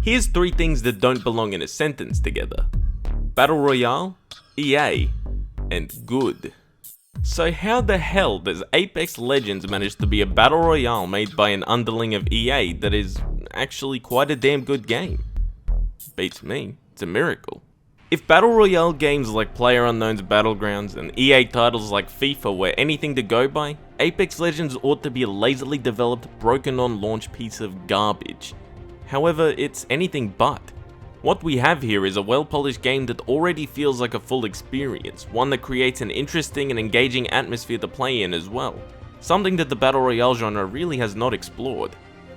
Here's 3 things that don't belong in a sentence together: Battle Royale, EA, and good. So how the hell does Apex Legends manage to be a Battle Royale made by an underling of EA that is actually quite a damn good game? Beats me, it's a miracle. If Battle Royale games like PlayerUnknown's Battlegrounds and EA titles like FIFA were anything to go by, Apex Legends ought to be a lazily developed, broken on launch piece of garbage. However, it's anything but. What we have here is a well-polished game that already feels like a full experience, one that creates an interesting and engaging atmosphere to play in as well, something that the Battle Royale genre really has not explored.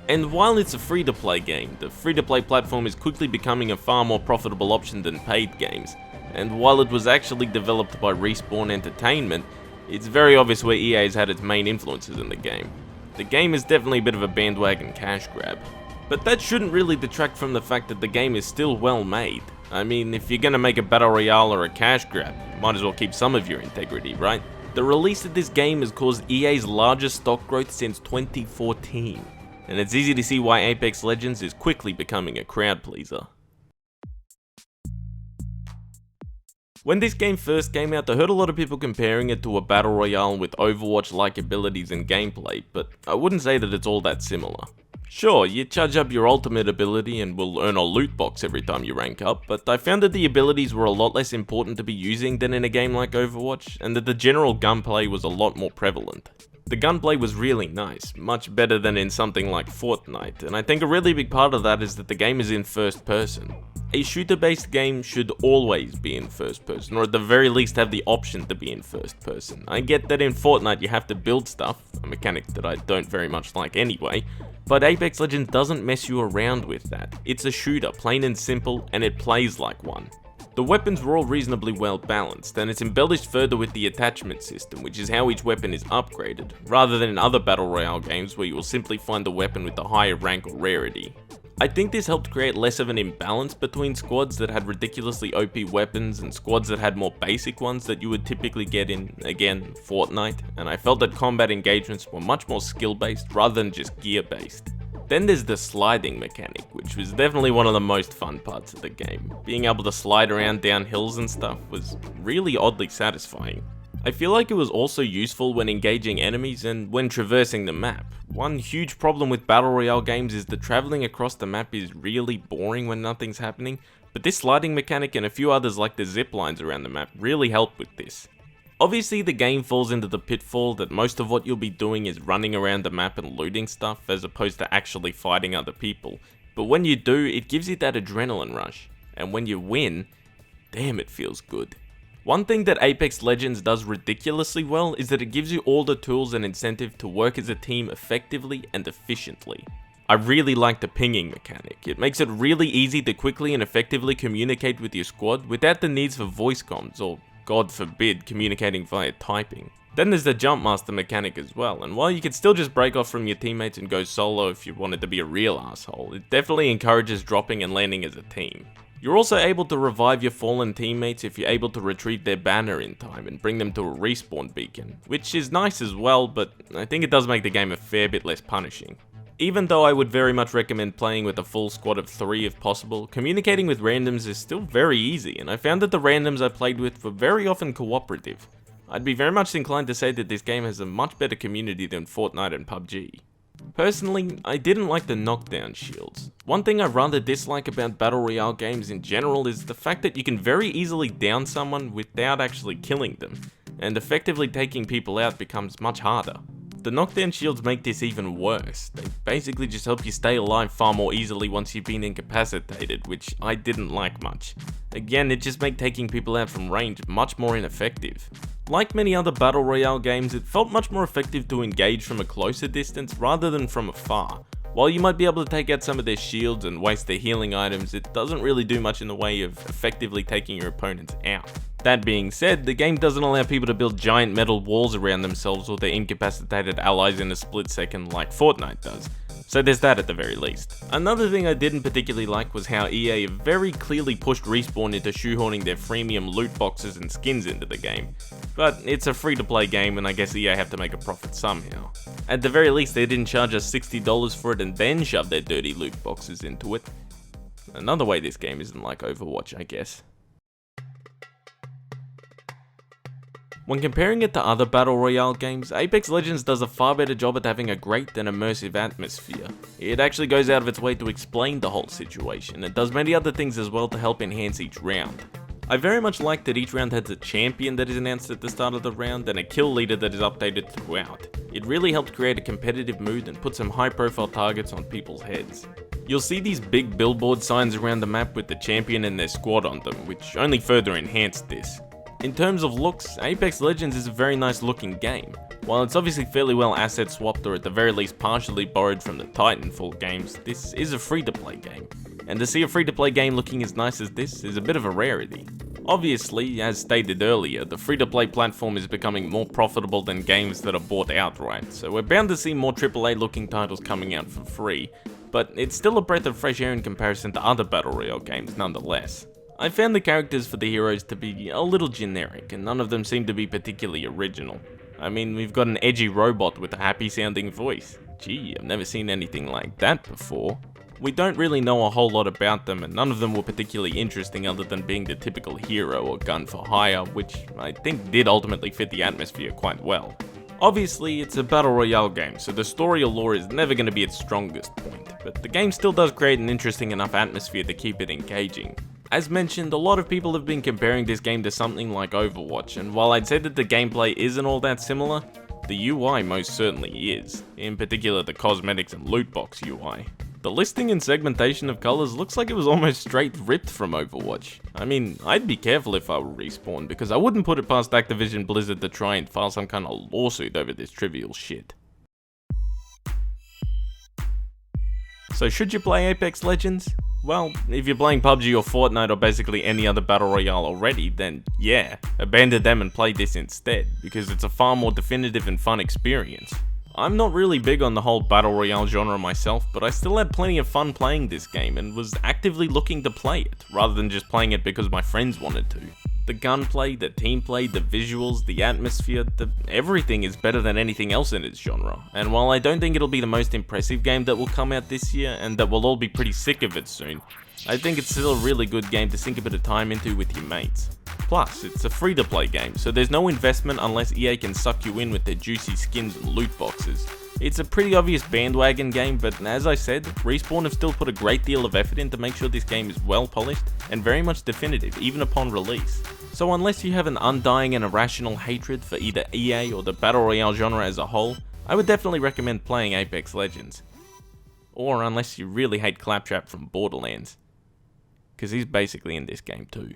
And while it's a free-to-play game, the free-to-play platform is quickly becoming a far more profitable option than paid games, and while it was actually developed by Respawn Entertainment, it's very obvious where EA has had its main influences in the game. The game is definitely a bit of a bandwagon cash grab. But that shouldn't really detract from the fact that the game is still well made. I mean, if you're gonna make a Battle Royale or a cash grab, you might as well keep some of your integrity, right? The release of this game has caused EA's largest stock growth since 2014, and it's easy to see why Apex Legends is quickly becoming a crowd pleaser. When this game first came out, I heard a lot of people comparing it to a Battle Royale with Overwatch-like abilities and gameplay, but I wouldn't say that it's all that similar. Sure, you charge up your ultimate ability and will earn a loot box every time you rank up, but I found that the abilities were a lot less important to be using than in a game like Overwatch, and that the general gunplay was a lot more prevalent. The gunplay was really nice, much better than in something like Fortnite, and I think a really big part of that is that the game is in first person. A shooter-based game should always be in first person, or at the very least have the option to be in first person. I get that in Fortnite you have to build stuff, a mechanic that I don't very much like anyway, but Apex Legends doesn't mess you around with that. It's a shooter, plain and simple, and it plays like one. The weapons were all reasonably well balanced, and it's embellished further with the attachment system, which is how each weapon is upgraded, rather than in other Battle Royale games where you will simply find the weapon with the higher rank or rarity. I think this helped create less of an imbalance between squads that had ridiculously OP weapons and squads that had more basic ones that you would typically get in, again, Fortnite, and I felt that combat engagements were much more skill-based rather than just gear-based. Then there's the sliding mechanic, which was definitely one of the most fun parts of the game. Being able to slide around down hills and stuff was really oddly satisfying. I feel like it was also useful when engaging enemies and when traversing the map. One huge problem with Battle Royale games is that travelling across the map is really boring when nothing's happening, but this sliding mechanic and a few others like the zip lines around the map really help with this. Obviously the game falls into the pitfall that most of what you'll be doing is running around the map and looting stuff as opposed to actually fighting other people, but when you do, it gives you that adrenaline rush, and when you win, damn it feels good. One thing that Apex Legends does ridiculously well is that it gives you all the tools and incentive to work as a team effectively and efficiently. I really like the pinging mechanic. It makes it really easy to quickly and effectively communicate with your squad without the needs for voice comms or, God forbid, communicating via typing. Then there's the jump master mechanic as well, and while you could still just break off from your teammates and go solo if you wanted to be a real asshole, it definitely encourages dropping and landing as a team. You're also able to revive your fallen teammates if you're able to retrieve their banner in time and bring them to a respawn beacon, which is nice as well, but I think it does make the game a fair bit less punishing. Even though I would very much recommend playing with a full squad of 3 if possible, communicating with randoms is still very easy, and I found that the randoms I played with were very often cooperative. I'd be very much inclined to say that this game has a much better community than Fortnite and PUBG. Personally, I didn't like the knockdown shields. One thing I rather dislike about Battle Royale games in general is the fact that you can very easily down someone without actually killing them, and effectively taking people out becomes much harder. The knockdown shields make this even worse. They basically just help you stay alive far more easily once you've been incapacitated, which I didn't like much. Again, it just made taking people out from range much more ineffective. Like many other Battle Royale games, it felt much more effective to engage from a closer distance rather than from afar. While you might be able to take out some of their shields and waste their healing items, it doesn't really do much in the way of effectively taking your opponents out. That being said, the game doesn't allow people to build giant metal walls around themselves or their incapacitated allies in a split second like Fortnite does. So there's that at the very least. Another thing I didn't particularly like was how EA very clearly pushed Respawn into shoehorning their freemium loot boxes and skins into the game. But it's a free-to-play game and I guess EA have to make a profit somehow. At the very least they didn't charge us $60 for it and then shove their dirty loot boxes into it. Another way this game isn't like Overwatch, I guess. When comparing it to other Battle Royale games, Apex Legends does a far better job at having a great and immersive atmosphere. It actually goes out of its way to explain the whole situation, and does many other things as well to help enhance each round. I very much like that each round has a champion that is announced at the start of the round, and a kill leader that is updated throughout. It really helped create a competitive mood and put some high profile targets on people's heads. You'll see these big billboard signs around the map with the champion and their squad on them, which only further enhanced this. In terms of looks, Apex Legends is a very nice looking game. While it's obviously fairly well asset swapped or at the very least partially borrowed from the Titanfall games, this is a free to play game. And to see a free to play game looking as nice as this is a bit of a rarity. Obviously, as stated earlier, the free to play platform is becoming more profitable than games that are bought outright, so we're bound to see more AAA looking titles coming out for free, but it's still a breath of fresh air in comparison to other Battle Royale games nonetheless. I found the characters for the heroes to be a little generic, and none of them seem to be particularly original. I mean, we've got an edgy robot with a happy sounding voice. Gee, I've never seen anything like that before. We don't really know a whole lot about them, and none of them were particularly interesting other than being the typical hero or gun for hire, which I think did ultimately fit the atmosphere quite well. Obviously, it's a Battle Royale game, so the story or lore is never going to be its strongest point, but the game still does create an interesting enough atmosphere to keep it engaging. As mentioned, a lot of people have been comparing this game to something like Overwatch, and while I'd say that the gameplay isn't all that similar, the UI most certainly is, in particular the cosmetics and loot box UI. The listing and segmentation of colours looks like it was almost straight ripped from Overwatch. I mean, I'd be careful if I were Respawn, because I wouldn't put it past Activision Blizzard to try and file some kind of lawsuit over this trivial shit. So should you play Apex Legends? Well, if you're playing PUBG or Fortnite or basically any other Battle Royale already, then yeah, abandon them and play this instead, because it's a far more definitive and fun experience. I'm not really big on the whole Battle Royale genre myself, but I still had plenty of fun playing this game and was actively looking to play it, rather than just playing it because my friends wanted to. The gunplay, the team play, the visuals, the atmosphere, everything is better than anything else in its genre, and while I don't think it'll be the most impressive game that will come out this year, and that we'll all be pretty sick of it soon, I think it's still a really good game to sink a bit of time into with your mates. Plus, it's a free to play game, so there's no investment unless EA can suck you in with their juicy skins and loot boxes. It's a pretty obvious bandwagon game, but as I said, Respawn have still put a great deal of effort in to make sure this game is well polished and very much definitive, even upon release. So unless you have an undying and irrational hatred for either EA or the Battle Royale genre as a whole, I would definitely recommend playing Apex Legends. Or unless you really hate Claptrap from Borderlands, because he's basically in this game too.